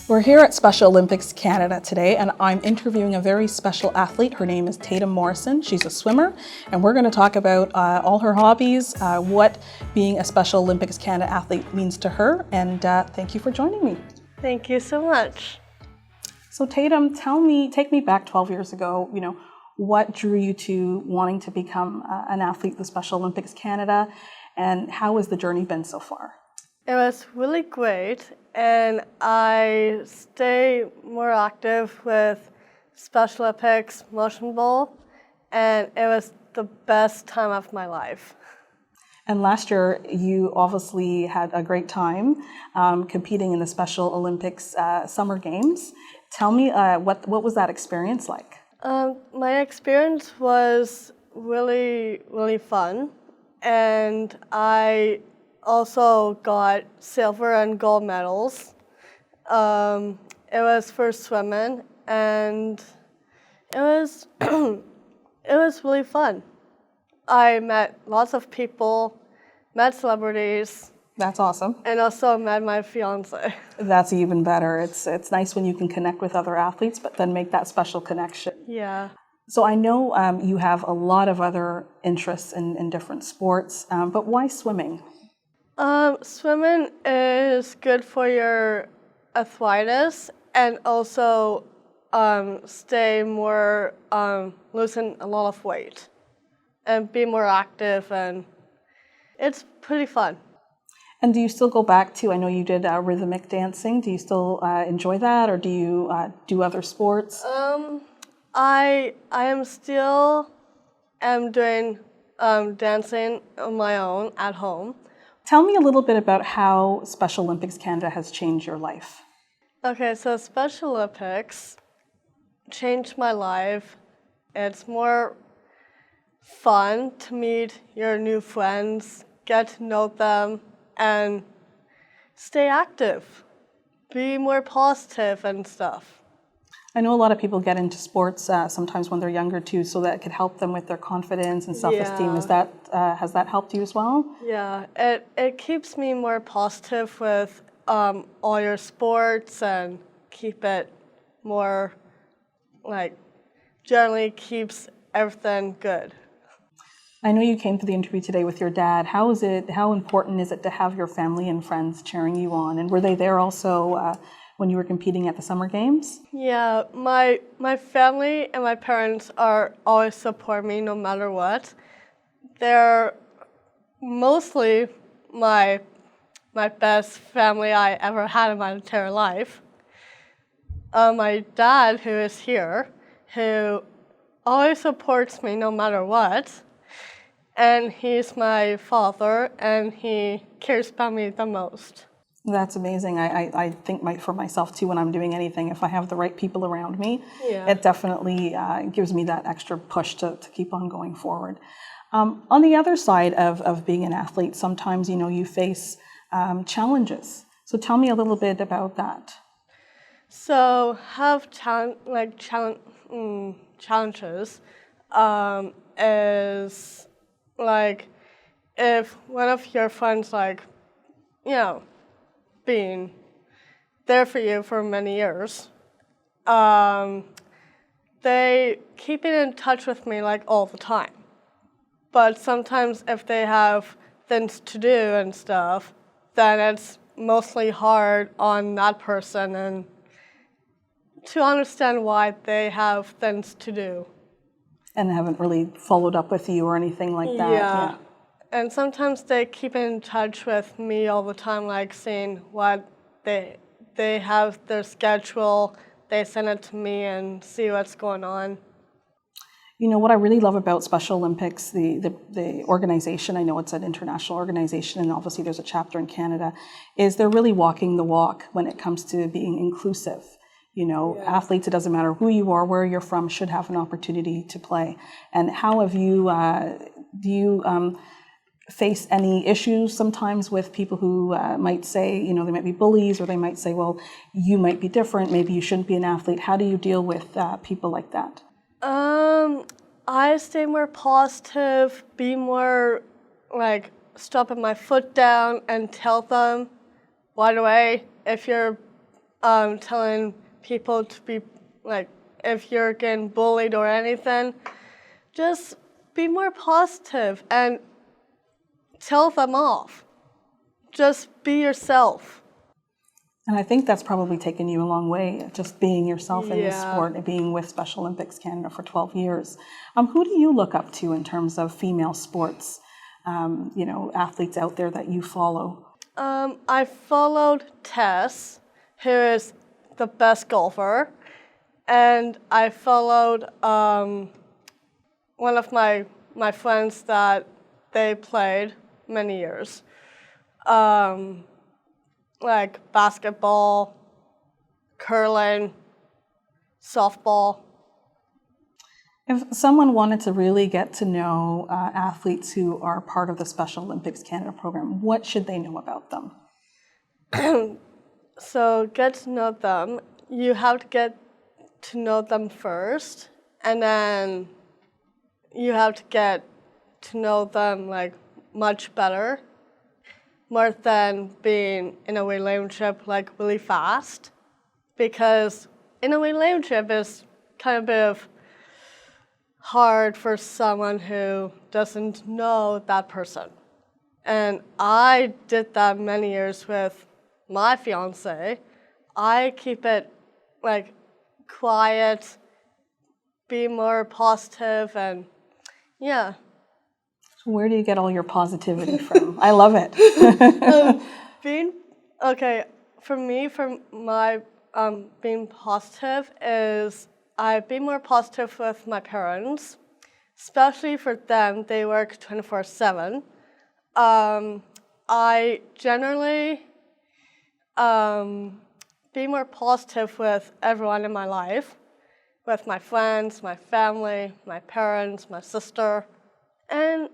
We're here at Special Olympics Canada today, and I'm interviewing a very special athlete. Her name is Tatem Morrison. She's a swimmer, and we're going to talk about all her hobbies, what being a Special Olympics Canada athlete means to her, and thank you for joining me. Thank you so much. So Tatem, take me back 12 years ago, what drew you to wanting to become an athlete with Special Olympics Canada, and how has the journey been so far? It was really great, and I stay more active with Special Olympics motion bowl, and it was the best time of my life. And last year, you obviously had a great time competing in the Special Olympics Summer Games. Tell me, what was that experience like? My experience was really, really fun, and I also got silver and gold medals. It was for swimming, and it was it was really fun. I met lots of people, met celebrities. That's awesome. And also met my fiance. That's even better. It's nice when you can connect with other athletes, but then make that special connection. Yeah. So I know you have a lot of other interests in different sports, but why swimming? Swimming is good for your arthritis and also stay more, losing a lot of weight and be more active, and it's pretty fun. And do you still go back to, I know you did rhythmic dancing, do you still enjoy that, or do you do other sports? I am still doing dancing on my own at home. Tell me a little bit about how Special Olympics Canada has changed your life. Okay, so Special Olympics changed my life. It's more fun to meet your new friends, get to know them, and stay active, be more positive and stuff. I know a lot of people get into sports sometimes when they're younger too, so that it could help them with their confidence and self-esteem. Yeah. Has that helped you as well? Yeah, it keeps me more positive with all your sports and keep it more, generally keeps everything good. I know you came to the interview today with your dad. How important is it to have your family and friends cheering you on? And were they there also when you were competing at the Summer Games? Yeah, my family and my parents are always support me no matter what. They're mostly my best family I ever had in my entire life. My dad, who is here, who always supports me no matter what. And he's my father, and he cares about me the most. That's amazing. I think for myself too, when I'm doing anything, if I have the right people around me, Yeah. it definitely gives me that extra push to keep on going forward. On the other side of being an athlete, sometimes you face challenges. So tell me a little bit about that. So have challenges is if one of your friends being there for you for many years, they keep in touch with me all the time. But sometimes if they have things to do and stuff, then it's mostly hard on that person and to understand why they have things to do. And haven't really followed up with you or anything like that. Yeah. And sometimes they keep in touch with me all the time, seeing what they have their schedule, they send it to me and see what's going on. What I really love about Special Olympics, the organization, I know it's an international organization and obviously there's a chapter in Canada, is they're really walking the walk when it comes to being inclusive. Yeah. Athletes, it doesn't matter who you are, where you're from, should have an opportunity to play. And how have you, do you face any issues sometimes with people who might say, they might be bullies, or they might say, well, you might be different, maybe you shouldn't be an athlete. How do you deal with people like that? I stay more positive, be more stopping my foot down and tell them right away if you're telling people to be like, if you're getting bullied or anything, just be more positive and tell them off. Just be yourself. And I think that's probably taken you a long way, just being yourself in this Yeah. sport and being with Special Olympics Canada for 12 years. Who do you look up to in terms of female sports, athletes out there that you follow? I followed Tess, who is the best golfer, and I followed one of my friends that they played many years, like basketball, curling, softball. If someone wanted to really get to know athletes who are part of the Special Olympics Canada program, what should they know about them? So get to know them. You have to get to know them first, and then you have to get to know them like much better, more than being in a relationship like really fast, because in a relationship is kind of hard for someone who doesn't know that person. And I did that many years with my fiance. I keep it like quiet, be more positive, and yeah. Where do you get all your positivity from? I love it. For me, for my being positive is I be more positive with my parents, especially for them. They work 24/7. I generally be more positive with everyone in my life, with my friends, my family, my parents, my sister, and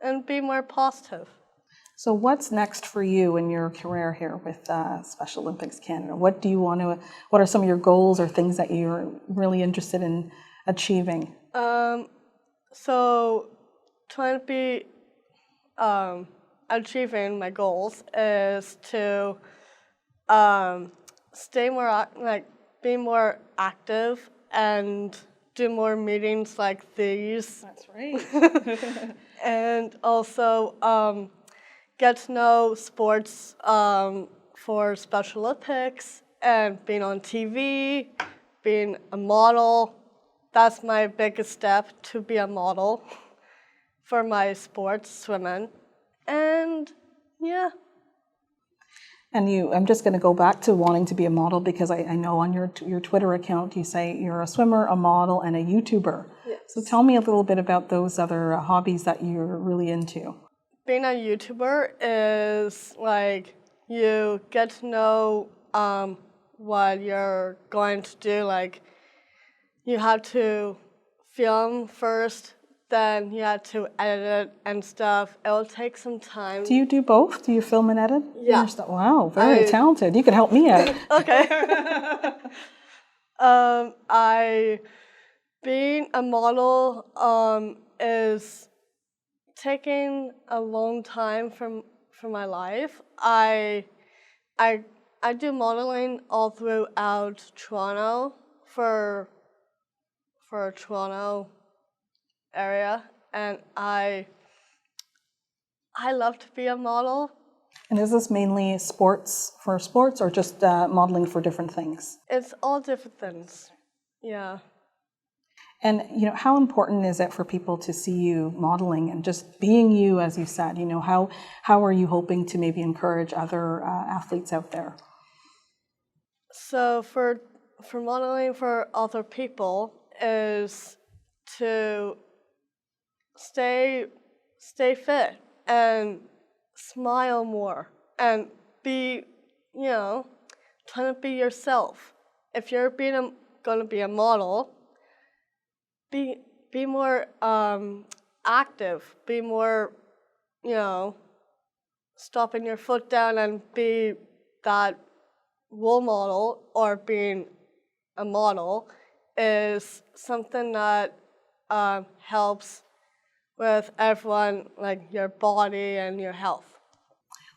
and be more positive. So what's next for you in your career here with Special Olympics Canada? What are some of your goals or things that you're really interested in achieving? So trying to be achieving my goals is to stay more be more active and do more meetings like these. That's right. And also get to know sports for Special Olympics and being on TV, being a model. That's my biggest step, to be a model for my sports, swimming. And yeah. And I'm just going to go back to wanting to be a model because I know on your Twitter account you say you're a swimmer, a model, and a YouTuber. Yes. So tell me a little bit about those other hobbies that you're really into. Being a YouTuber is like you get to know what you're going to do. Like you have to film first, then you have to edit it and stuff. It'll take some time. Do you do both? Do you film and edit? Yeah. Wow, very talented. You can help me out. Okay. Being a model is taking a long time from my life. I do modeling all throughout Toronto for Toronto area, and I love to be a model. And is this mainly sports or just modeling for different things? It's all different things. Yeah. And how important is it for people to see you modeling and just being you, as you said? How are you hoping to maybe encourage other athletes out there? So for modeling for other people is to stay fit and smile more and be, trying to be yourself. If you're going to be a model, be more active, be more, stopping your foot down and be that role model, or being a model is something that helps with everyone, like your body and your health.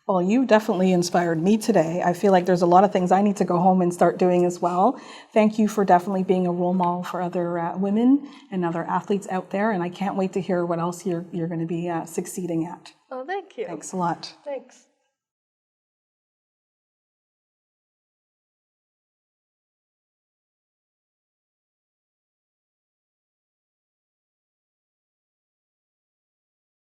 Well, you definitely inspired me today. I feel like there's a lot of things I need to go home and start doing as well. Thank you for definitely being a role model for other women and other athletes out there. And I can't wait to hear what else you're going to be succeeding at. Oh, thank you. Thanks a lot. Thanks.